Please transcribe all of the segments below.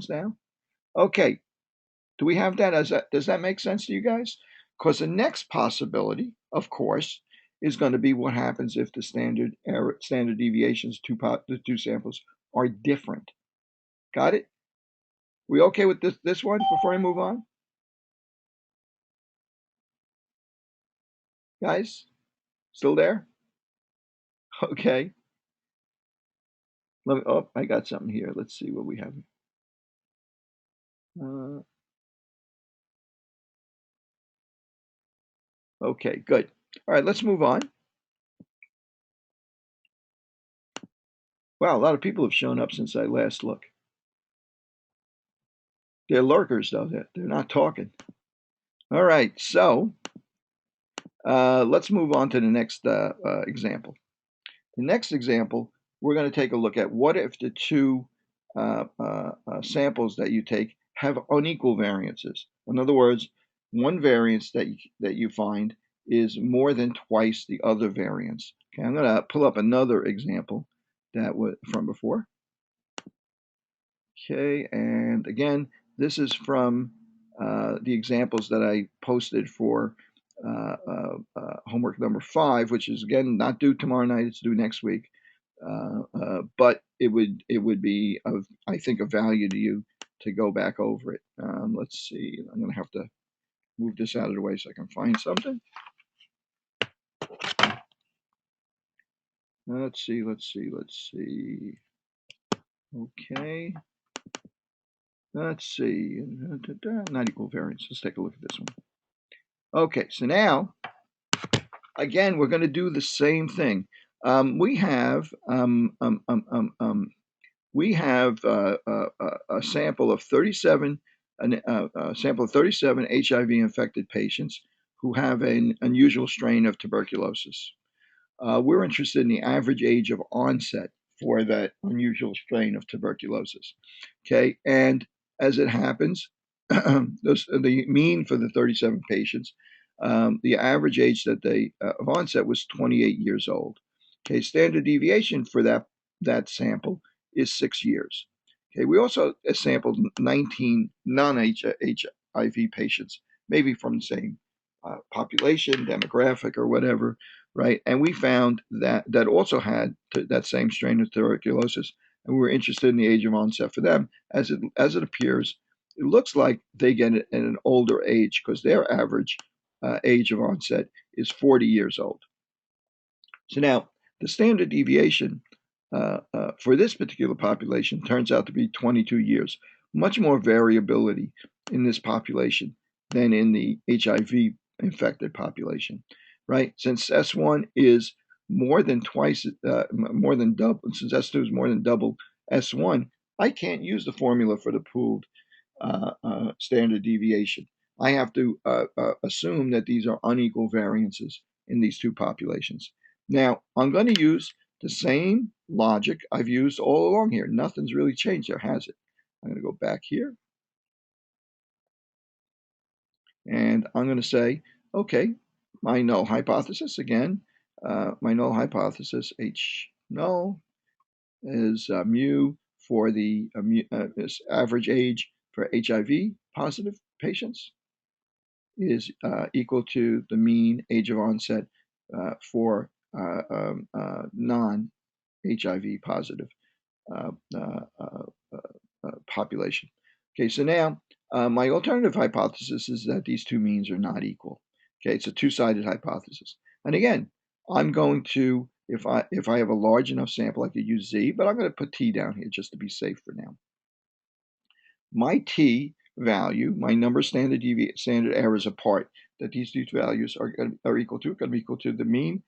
now? Okay, do we have that? Does that make sense to you guys? Because the next possibility, of course, is going to be what happens if the standard deviations, the two samples, are different. Got it? We okay with this one before I move on? Guys, still there? Okay. Let me, oh, I got something here. Let's see what we have. Uh, okay, good. All right, let's move on. Wow, a lot of people have shown up since I last looked. They're lurkers, though. They're not talking. All right, so let's move on to the next example. The next example, we're going to take a look at what if the two samples that you take have unequal variances. In other words, one variance that you find is more than twice the other variance. Okay, I'm going to pull up another example that was from before. Okay, and again, this is from the examples that I posted for homework number 5, which is again not due tomorrow night; it's due next week. But it would be of, I think, of value to you to go back over it. Let's see. I'm going to have to move this out of the way so I can find something. Let's see. Okay. Let's see. Not equal variance. Let's take a look at this one. Okay, so now, again, we're going to do the same thing. We have a sample of 37, a sample of 37 HIV infected patients who have an unusual strain of tuberculosis. We're interested in the average age of onset for that unusual strain of tuberculosis. Okay, and as it happens, the mean for the 37 patients, the average age that they of onset was 28 years old. Okay, standard deviation for that sample is 6 years. Okay, we also sampled 19 non-HIV patients, maybe from the same population, demographic, or whatever, right? And we found that also had that same strain of tuberculosis, and we were interested in the age of onset for them. As it appears, it looks like they get it at an older age because their average age of onset is 40 years old. So now the standard deviation for this particular population turns out to be 22 years. Much more variability in this population than in the HIV infected population, right? Since S1 is more than twice, more than double, since S2 is more than double S1, I can't use the formula for the pooled standard deviation. I have to assume that these are unequal variances in these two populations. Now, I'm going to use the same logic I've used all along here. Nothing's really changed there, has it? I'm going to go back here. And I'm going to say, okay, my null hypothesis again. My null hypothesis, H null, is mu for the average age for HIV positive patients is equal to the mean age of onset for non-HIV positive population. Okay, so now my alternative hypothesis is that these two means are not equal. Okay, it's a two-sided hypothesis. And again, I'm going to, if I have a large enough sample, I could use Z, but I'm going to put T down here just to be safe for now. My T value, my number standard errors apart that these two values are equal to, going to be equal to the mean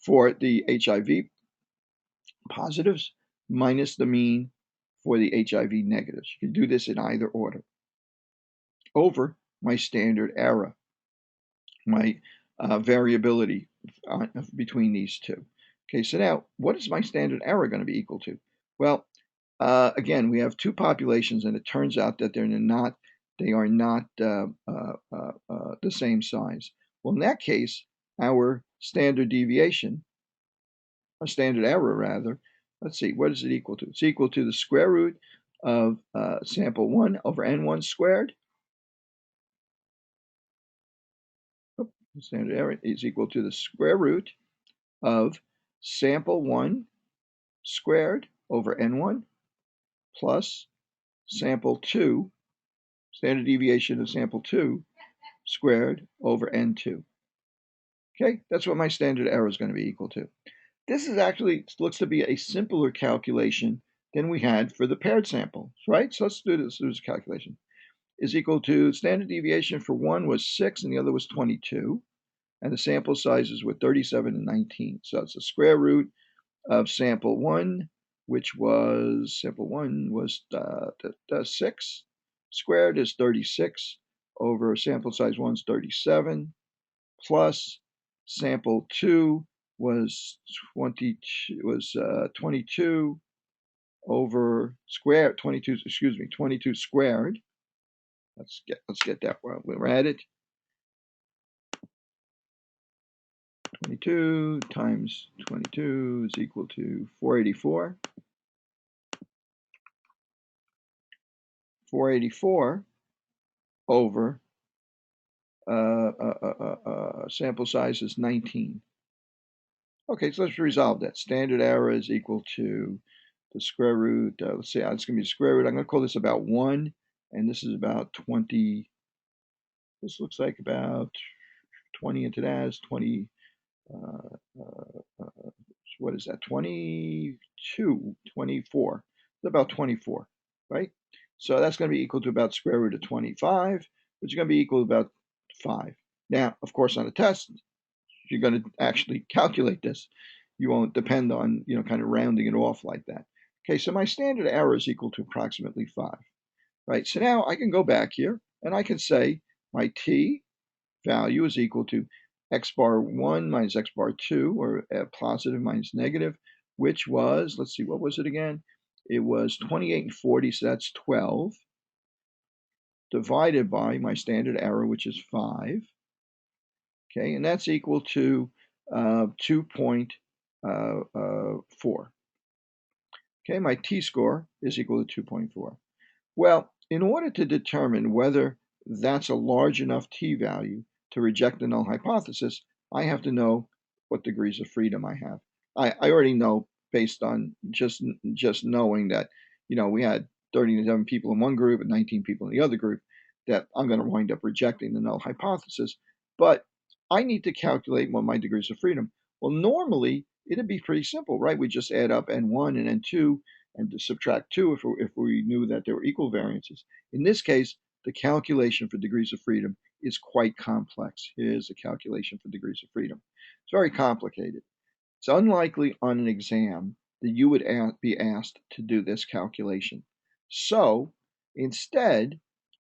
for the HIV positives minus the mean for the HIV negatives. You can do this in either order over my standard error, my variability between these two. Okay, so now what is my standard error going to be equal to? Well, again, we have two populations, and it turns out that they are not the same size. Well, in that case, our standard deviation, or standard error rather, let's see, what is it equal to? It's equal to the square root of sample 1 over n1 squared. Standard error is equal to the square root of sample 1 squared over n1 plus sample 2, standard deviation of sample 2 squared over n2. Okay, that's what my standard error is going to be equal to. This is actually looks to be a simpler calculation than we had for the paired sample, right? So let's do this calculation. Is equal to standard deviation for one was 6 and the other was 22. And the sample sizes were 37 and 19. So it's the square root of sample 1, which was, sample 1 was 6. Squared is 36 over sample size 1 is 37, plus sample 2 was 22 over squared, 22 squared. Let's get that one. We're at it. 22 times 22 is equal to 484. 484 over sample size is 19. Okay, so let's resolve that. Standard error is equal to the square root. Let's say it's going to be the square root. I'm going to call this about 1, and this is about 20. This looks like about 20 into that is 20. What is that? 22, 24. It's about 24, right? So that's going to be equal to about square root of 25, which is going to be equal to about 5. Now, of course, on a test, if you're going to actually calculate this, you won't depend on, kind of rounding it off like that. Okay, so my standard error is equal to approximately 5, right? So now I can go back here, and I can say my t value is equal to x bar 1 minus x bar 2, or positive minus negative, which was, let's see, what was it again? It was 28 and 40, so that's 12, divided by my standard error, which is 5. Okay, and that's equal to 2.4. Okay, my t-score is equal to 2.4. Well, in order to determine whether that's a large enough t-value to reject the null hypothesis, I have to know what degrees of freedom I have. I already know based on just knowing that, we had 37 people in one group and 19 people in the other group, that I'm going to wind up rejecting the null hypothesis. But I need to calculate what my degrees of freedom. Well, normally it'd be pretty simple, right? We just add up n1 and n2 and to subtract 2 if we knew that there were equal variances. In this case, the calculation for degrees of freedom is quite complex. Here's a calculation for degrees of freedom. It's very complicated. It's unlikely on an exam that you would be asked to do this calculation. So instead,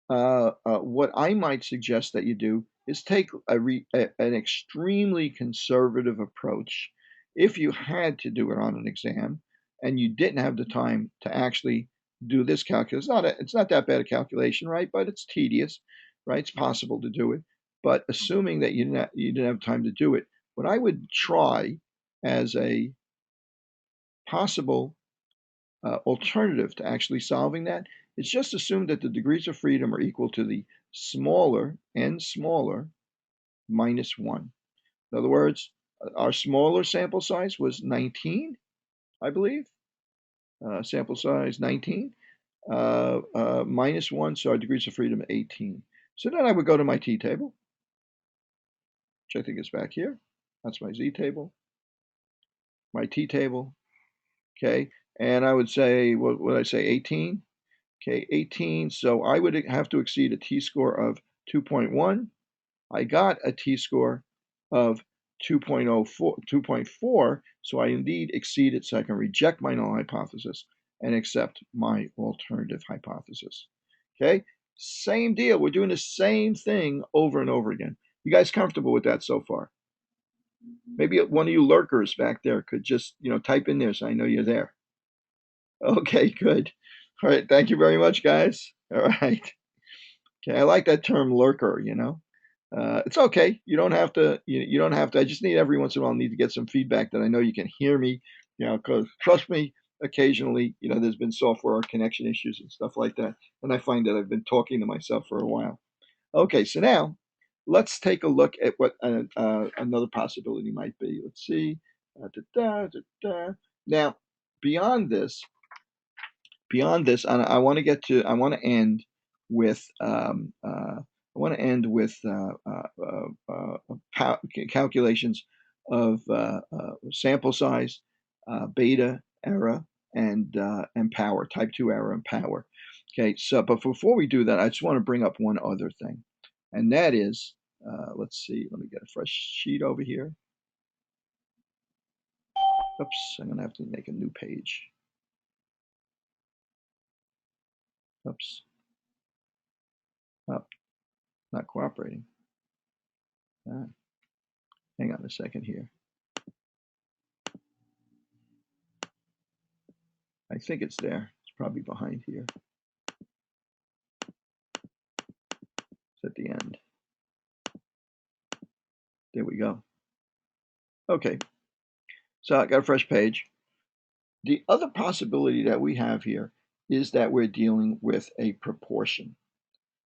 what I might suggest that you do is take an extremely conservative approach. If you had to do it on an exam and you didn't have the time to actually do this calculus, it's not that bad a calculation, right? But it's tedious, right? It's possible to do it. But assuming that you didn't have time to do it, what I would try as a possible alternative to actually solving that is just assume that the degrees of freedom are equal to the smaller n smaller minus 1. In other words, our smaller sample size was 19, I believe. Sample size 19 minus 1, so our degrees of freedom 18. So then I would go to my t-table, which I think is back here. That's my z-table, my t-table, okay? And I would say, what would I say, 18? Okay, 18, so I would have to exceed a t-score of 2.1. I got a t-score of 2.4, so I indeed exceeded, so I can reject my null hypothesis and accept my alternative hypothesis. Okay, same deal. We're doing the same thing over and over again. You guys comfortable with that so far? Maybe one of you lurkers back there could just, type in there so I know you're there. Okay, good. All right, thank you very much, guys. All right. Okay, I like that term lurker, It's okay. You don't have to, you don't have to. I just need every once in a while, I need to get some feedback that I know you can hear me, because trust me, occasionally, there's been software or connection issues and stuff like that. And I find that I've been talking to myself for a while. Okay, so now let's take a look at what another possibility might be. Let's see. Da, da, da. Now, beyond this, I want to I want to end with, calculations of sample size, beta error, and power, type 2 error and power. Okay, so, but before we do that, I just want to bring up one other thing, and that is, let's see, let me get a fresh sheet over here. Oops, I'm going to have to make a new page. Oops. Oh, not cooperating. Hang on a second here. I think it's there. It's probably behind here. It's at the end. There we go. Okay. So I got a fresh page. The other possibility that we have here is that we're dealing with a proportion.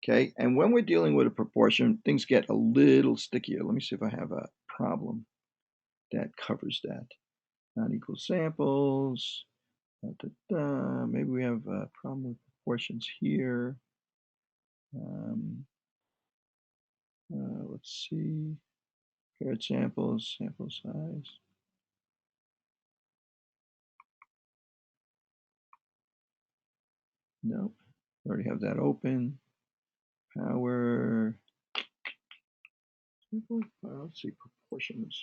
Okay. And when we're dealing with a proportion, things get a little stickier. Let me see if I have a problem that covers that. Unequal samples. Maybe we have a problem with proportions here. Let's see. Paired samples, sample size. Nope. Already have that open. Power. Let's see. Proportions.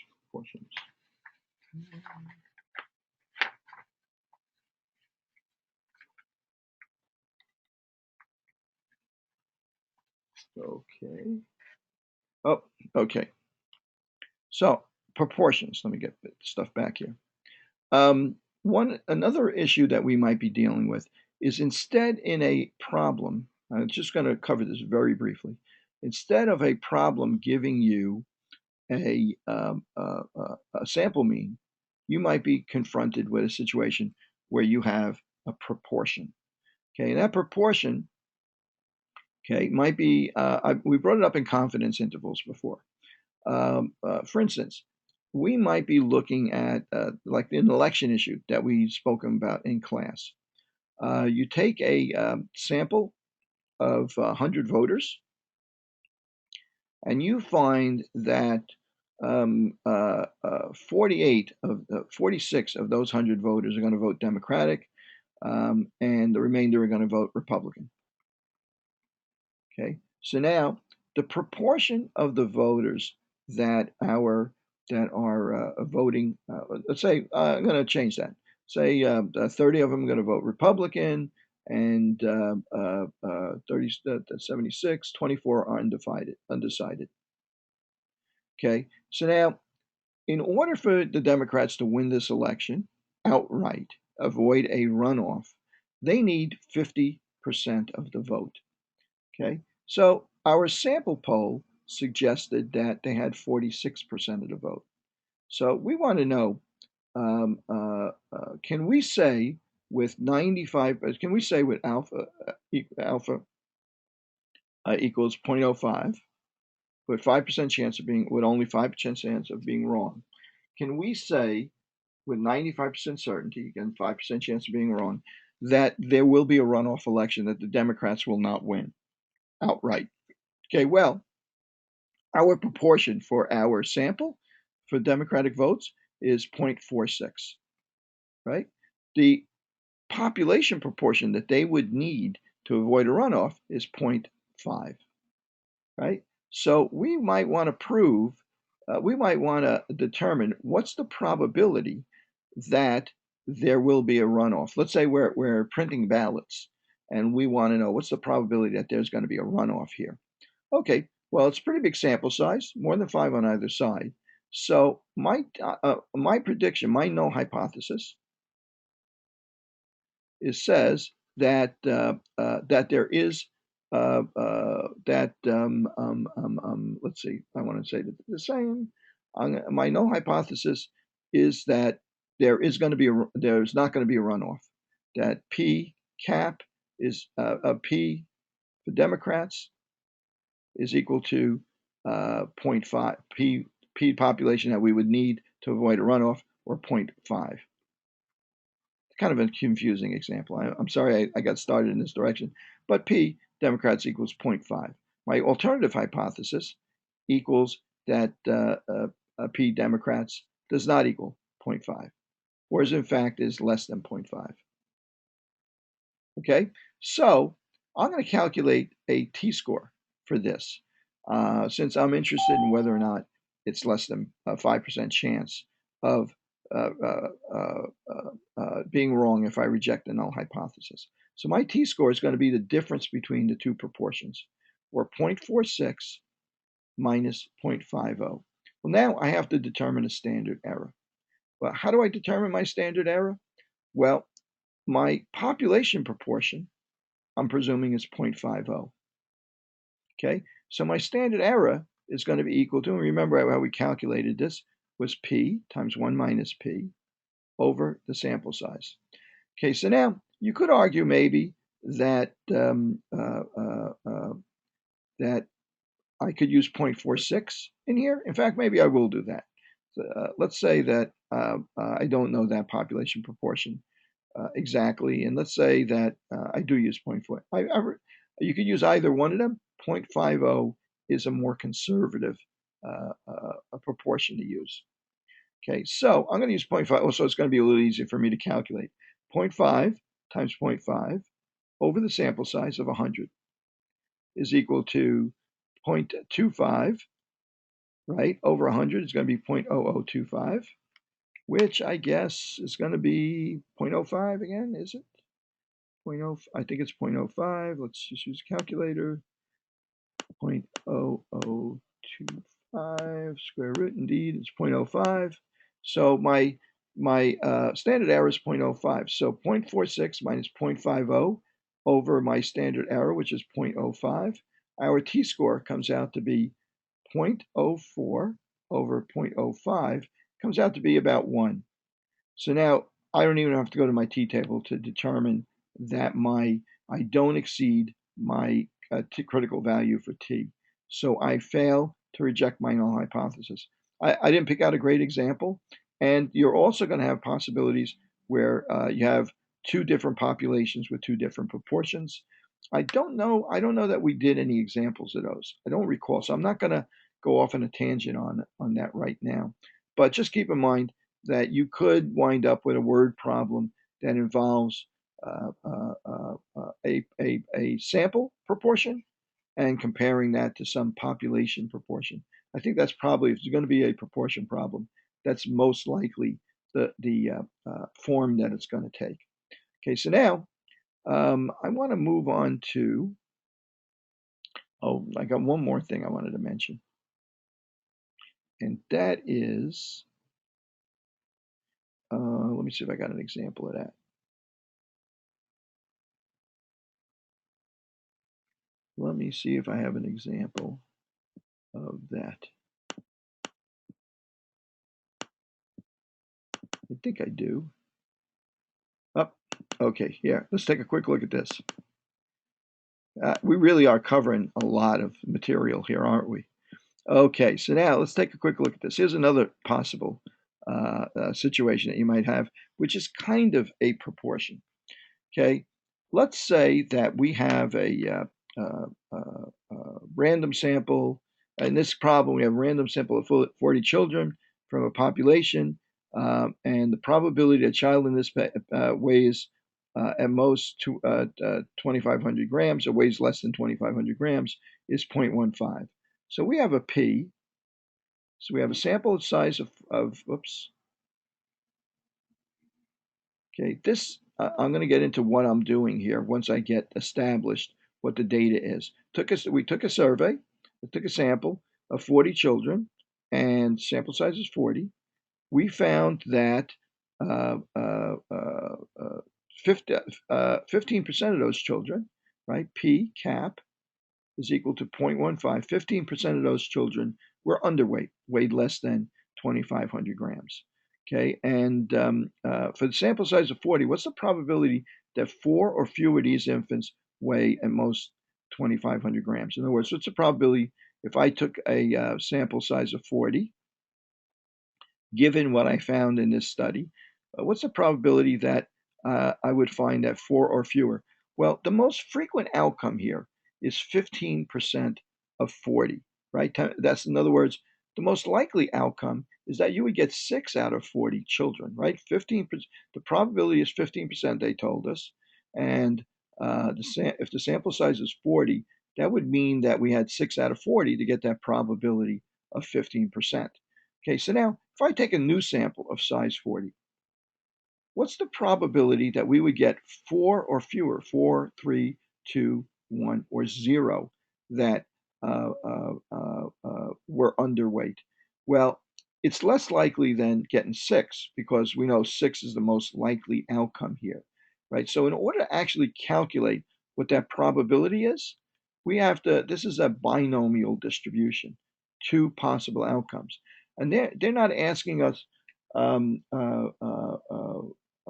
Okay. Oh, okay. So proportions. Let me get the stuff back here. Another issue that we might be dealing with is, instead, in a problem, I'm just going to cover this very briefly. Instead of a problem giving you a sample mean, you might be confronted with a situation where you have a proportion. Okay, and that proportion, okay, might be, we brought it up in confidence intervals before. For instance, we might be looking at, like an election issue that we've spoken about in class. You take a sample of 100 voters, and you find that 46 of those 100 voters are going to vote Democratic, and the remainder are going to vote Republican. Okay, so now the proportion of the voters that are voting, let's say, I'm going to change that. Say 30 of them are going to vote Republican, and 76, 24 are undecided. Okay, so now, in order for the Democrats to win this election outright, avoid a runoff, they need 50% of the vote. Okay, so our sample poll suggested that they had 46% of the vote. So we want to know, can we say with 95, can we say with alpha equals 0.05, with 5% chance of being, with only 5% chance of being wrong, can we say with 95% certainty, again, 5% chance of being wrong, that there will be a runoff election, that the Democrats will not win outright? Okay, well, our proportion for our sample for Democratic votes is 0.46, right? The population proportion that they would need to avoid a runoff is 0.5, right? So we might want to prove, we might want to determine what's the probability that there will be a runoff. Let's say we're printing ballots, and we want to know what's the probability that there's going to be a runoff here. Okay, well, it's a pretty big sample size, more than 5 on either side. So my prediction, my null hypothesis, says that that there is let's see, I want to say the same. My null hypothesis is that there's not going to be a runoff. That P cap is P for Democrats is equal to 0.5 P population that we would need to avoid a runoff, or 0.5. Kind of a confusing example. I'm sorry I got started in this direction, but P Democrats equals 0.5. My alternative hypothesis equals that P Democrats does not equal 0.5, or in fact is less than 0.5. Okay, so I'm going to calculate a t-score for this, since I'm interested in whether or not it's less than a 5% chance of being wrong if I reject the null hypothesis. So my t-score is going to be the difference between the two proportions, or 0.46 minus 0.50. Well, now I have to determine a standard error. Well, how do I determine my standard error? Well, my population proportion, I'm presuming, is 0.50. Okay, so my standard error is going to be equal to, and remember how we calculated this, was P times 1 minus P over the sample size. Okay, so now you could argue maybe that that I could use 0.46 in here. In fact, maybe I will do that. Let's say that I don't know that population proportion exactly, and let's say that I do use 0.4. You could use either one of them. 0.50 is a more conservative proportion to use. Okay, so I'm going to use 0.5. So it's going to be a little easier for me to calculate. 0.5 times 0.5 over the sample size of 100 is equal to 0.25, right? Over 100 is going to be 0.0025, which I guess is going to be 0.05 again, is it? 0.0, I think it's 0.05. Let's just use a calculator. 0.0025 square root, indeed, it's 0.05. So my standard error is 0.05. So 0.46 minus 0.50 over my standard error, which is 0.05. Our t-score comes out to be 0.04 over 0.05, comes out to be about 1. So now I don't even have to go to my t-table to determine that I don't exceed my critical value for t. So I fail to reject my null hypothesis. I didn't pick out a great example, and you're also going to have possibilities where you have two different populations with two different proportions. I don't know that we did any examples of those. I don't recall, so I'm not going to go off on a tangent on that right now. But just keep in mind that you could wind up with a word problem that involves a sample proportion and comparing that to some population proportion. I think that's probably, if it's going to be a proportion problem, that's most likely the form that it's going to take. Okay, so now I want to move on to, I got one more thing I wanted to mention, and that is, let me see if I got an example of that. Let me see if I have an example of that. I think I do. Oh, okay, yeah, let's take a quick look at this. We really are covering a lot of material here, aren't we? Okay, so now let's take a quick look at this. Here's another possible situation that you might have, which is kind of a proportion. Okay, let's say that we have a random sample. In this problem, we have a random sample of 40 children from a population, and the probability a child in this weighs at most 2,500 grams, or weighs less than 2,500 grams, is 0.15. So we have a P. So we have a sample size of oops. Okay, this I'm going to get into what I'm doing here once I get established what the data is. We took a survey, we took a sample of 40 children, and sample size is 40. We found that 15% of those children, right, P cap is equal to 0.15. 15% of those children were underweight, weighed less than 2,500 grams. Okay, and for the sample size of 40, what's the probability that 4 or fewer of these infants weigh at most 2,500 grams? In other words, what's the probability if I took a sample size of 40, given what I found in this study, what's the probability that I would find that 4 or fewer? Well, the most frequent outcome here is 15% of 40, right? That's, in other words, the most likely outcome is that you would get 6 out of 40 children, right? 15%. The probability is 15%, they told us. And if the sample size is 40, that would mean that we had 6 out of 40 to get that probability of 15%. Okay, so now if I take a new sample of size 40, what's the probability that we would get 4 or fewer, 4, 3, 2, 1, or 0, that were underweight? Well, it's less likely than getting 6, because we know 6 is the most likely outcome here, right? So in order to actually calculate what that probability is, we have to, this is a binomial distribution, two possible outcomes. And they're not asking us um, uh, uh,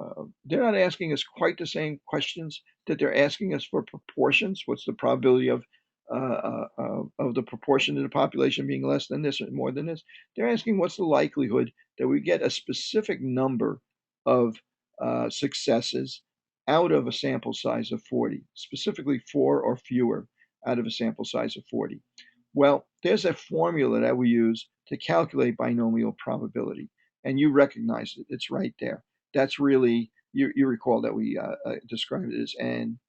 uh, they're not asking us quite the same questions that they're asking us for proportions. What's the probability of the proportion of the population being less than this or more than this? They're asking what's the likelihood that we get a specific number of successes out of a sample size of 40, specifically 4 or fewer out of a sample size of 40. Well, there's a formula that we use to calculate binomial probability, and you recognize it. It's right there. That's really, you recall that we described it as n,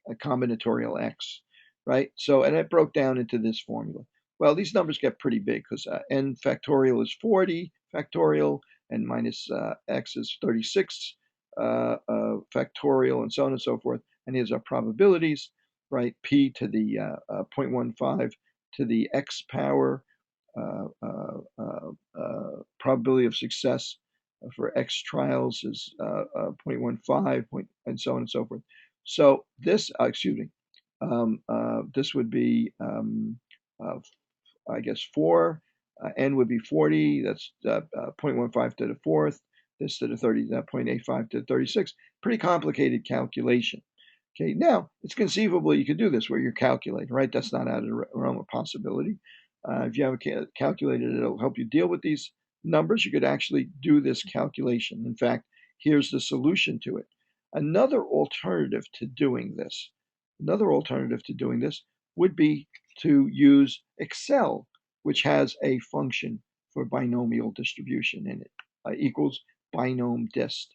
a combinatorial x, right? So, and it broke down into this formula. Well, these numbers get pretty big because n factorial is 40 factorial, and minus x is 36 factorial, and so on and so forth. And here's our probabilities, right? P to the 0.15 to the x power, probability of success for X trials is 0.15, and so on and so forth. So this, excuse me, this would be, I guess, 4. N would be 40. That's 0.15 to the fourth. This to the 30, 0.85 to the 36. Pretty complicated calculation. Okay, now it's conceivable you could do this where you're calculating, right? That's not out of the realm of possibility. If you have a calculator, it'll help you deal with these numbers. You could actually do this calculation. In fact, here's the solution to it. Another alternative to doing this, would be to use Excel, which has a function for binomial distribution in it, equals binom dist.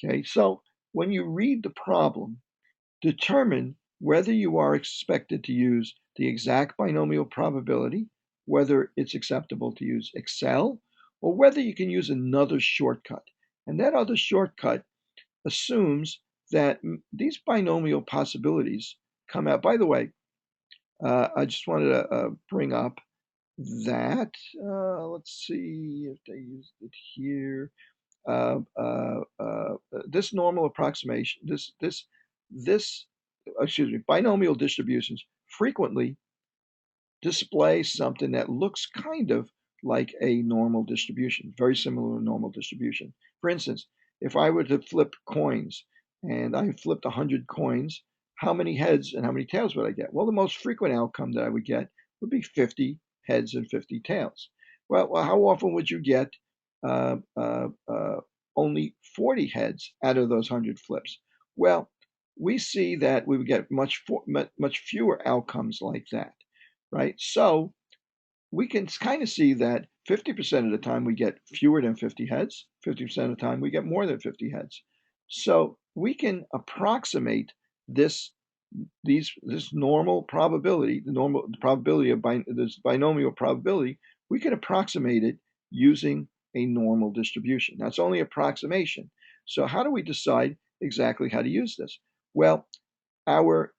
Okay, so when you read the problem, determine whether you are expected to use the exact binomial probability, whether it's acceptable to use Excel, or whether you can use another shortcut. And that other shortcut assumes that these binomial possibilities come out. By the way, I just wanted to bring up that, let's see if they used it here. This normal approximation, this, excuse me, binomial distributions frequently display something that looks kind of like a normal distribution, very similar to a normal distribution. For instance, if I were to flip coins and I flipped 100 coins, how many heads and how many tails would I get? Well, the most frequent outcome that I would get would be 50 heads and 50 tails. Well, how often would you get uh, uh, uh, only 40 heads out of those 100 flips? Well, we see that we would get much fewer outcomes like that, right? So we can kind of see that 50% of the time we get fewer than 50 heads, 50% of the time we get more than 50 heads. So we can approximate this this normal probability, the probability of this binomial probability, we can approximate it using a normal distribution. That's only approximation. So how do we decide exactly how to use this? Well, our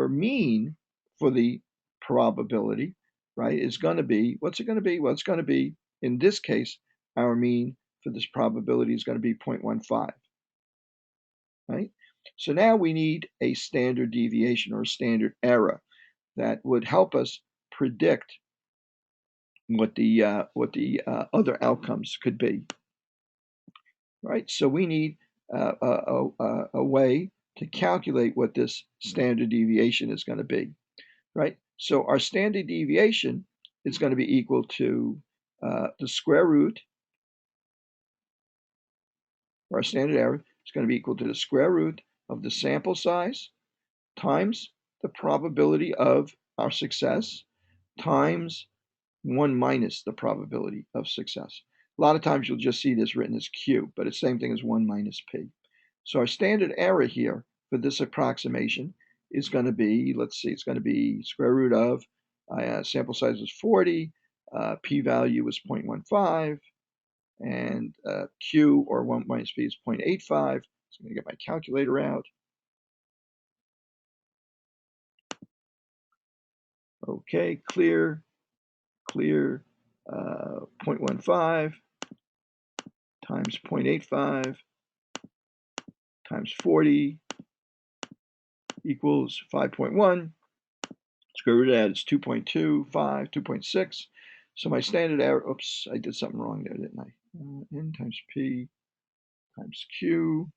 mean for the probability, right, is going to be, what's it going to be? Well, it's going to be, in this case, our mean for this probability is going to be 0.15, right? So now we need a standard deviation or a standard error that would help us predict what the other outcomes could be. right? So we need a way to calculate what this standard deviation is going to be, right? So our standard deviation is going to be equal to the square root, or our standard error is going to be equal to the square root of the sample size times the probability of our success times 1 minus the probability of success. A lot of times you'll just see this written as Q, but it's the same thing as 1 minus P. So our standard error here for this approximation is going to be, let's see, it's going to be square root of, sample size was 40, p-value was 0.15, and Q, or 1 minus P, is 0.85. So I'm going to get my calculator out. Okay, clear, 0.15 times 0.85 times 40 equals 5.1. Square root of that is 2.25, 2.6. So my standard error, oops, I did something wrong there, didn't I? N times P times Q.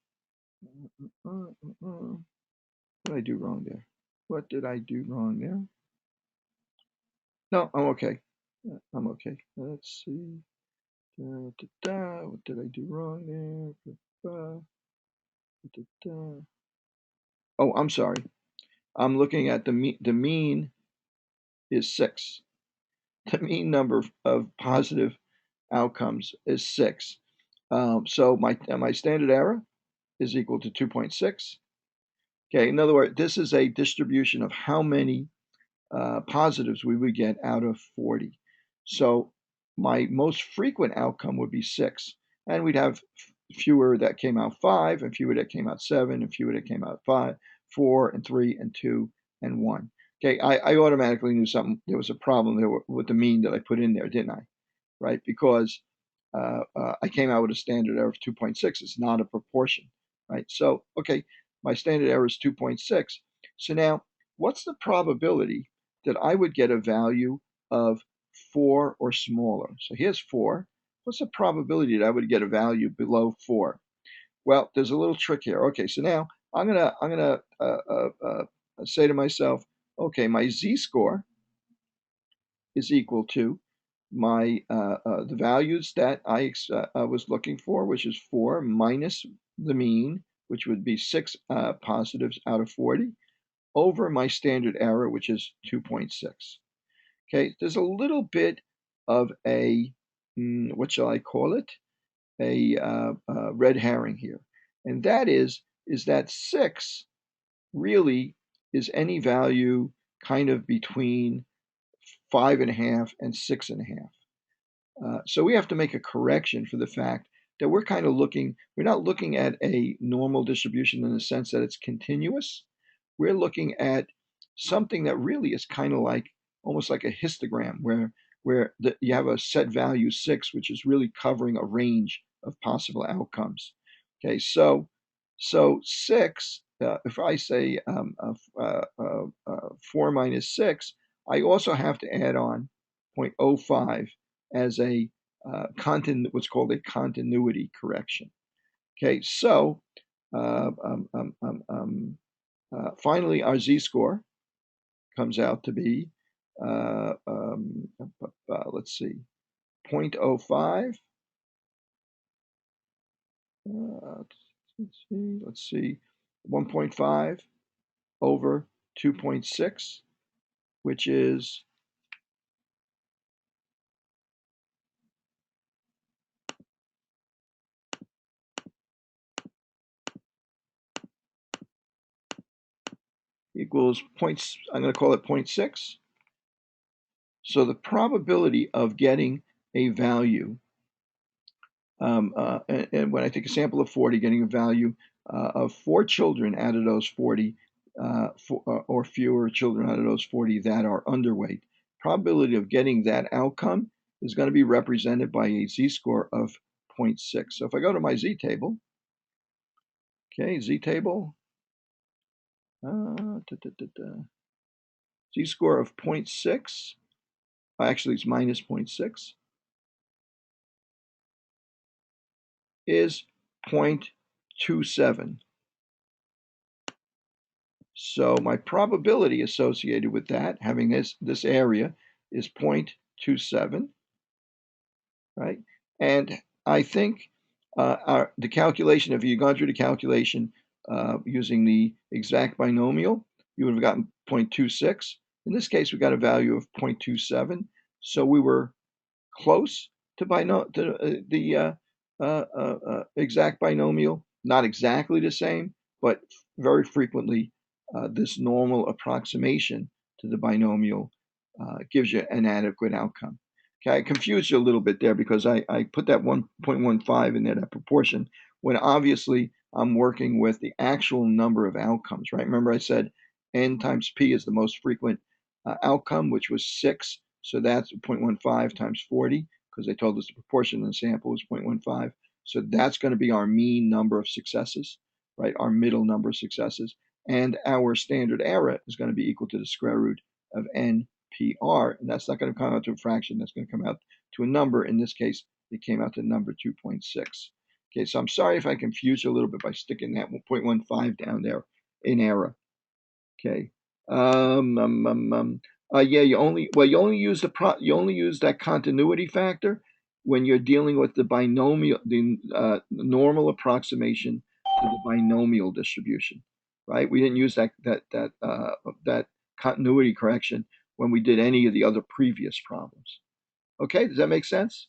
What did I do wrong there? What did I do wrong there? No, I'm okay. I'm okay. Let's see. What did I do wrong there? Oh, I'm sorry. I'm looking at the mean is 6. The mean number of positive outcomes is 6. So my standard error is equal to 2.6. Okay, in other words, this is a distribution of how many positives we would get out of 40. So my most frequent outcome would be 6, and we'd have fewer that came out 5, and fewer that came out 7, and fewer that came out 5, 4, and 3, and 2, and 1. Okay, I automatically knew there was a problem there with the mean that I put in there, didn't I? Right, because I came out with a standard error of 2.6. It's not a proportion, right? So, okay, my standard error is 2.6. So now, what's the probability that I would get a value of 4 or smaller? So here's 4. What's the probability that I would get a value below 4? Well, there's a little trick here. Okay, so now I'm gonna say to myself, okay, my z-score is equal to my the values that I was looking for, which is 4 minus the mean, which would be 6 positives out of 40, over my standard error, which is 2.6. Okay, there's a little bit of a, what shall I call it? A red herring here. And that is that 6 really is any value kind of between 5.5 and 6.5. So we have to make a correction for the fact that we're not looking at a normal distribution in the sense that it's continuous. We're looking at something that really is kind of like almost like a histogram where you have a set value 6, which is really covering a range of possible outcomes. Okay, so 6, if I say 4 minus 6, I also have to add on 0.05 as a what's called a continuity correction. Okay, so uh, um, um, um, um, finally, our z-score comes out to be, let's see, 0.05. Let's see, 1.5 over 2.6, which is equals points. I'm going to call it 0.6. So the probability of getting a value, and when I take a sample of 40, getting a value of 4 children out of those 40, or fewer children out of those 40 that are underweight, probability of getting that outcome is going to be represented by a z-score of 0.6. So if I go to my z-table, okay, z-table, z-score of 0.6, actually it's minus 0.6, is 0.27. So my probability associated with that, having this area, is 0.27, right? And I think the calculation, if you had gone through the calculation using the exact binomial, you would have gotten 0.26. In this case, we got a value of 0.27. So we were close to the exact binomial, not exactly the same, but very frequently this normal approximation to the binomial gives you an adequate outcome. Okay, I confused you a little bit there because I put that 1.15 in there, that proportion, when obviously I'm working with the actual number of outcomes, right? Remember I said n times p is the most frequent outcome, which was 6. So that's 0.15 times 40, because they told us the proportion in the sample was 0.15. So that's going to be our mean number of successes, right? Our middle number of successes. And our standard error is going to be equal to the square root of NPR. And that's not going to come out to a fraction. That's going to come out to a number. In this case, it came out to number 2.6. Okay, so I'm sorry if I confused you a little bit by sticking that 0.15 down there in error. Okay. Yeah, you only use you only use that continuity factor when you're dealing with the binomial, the normal approximation to the binomial distribution, right? We didn't use that continuity correction when we did any of the other previous problems. Okay, does that make sense?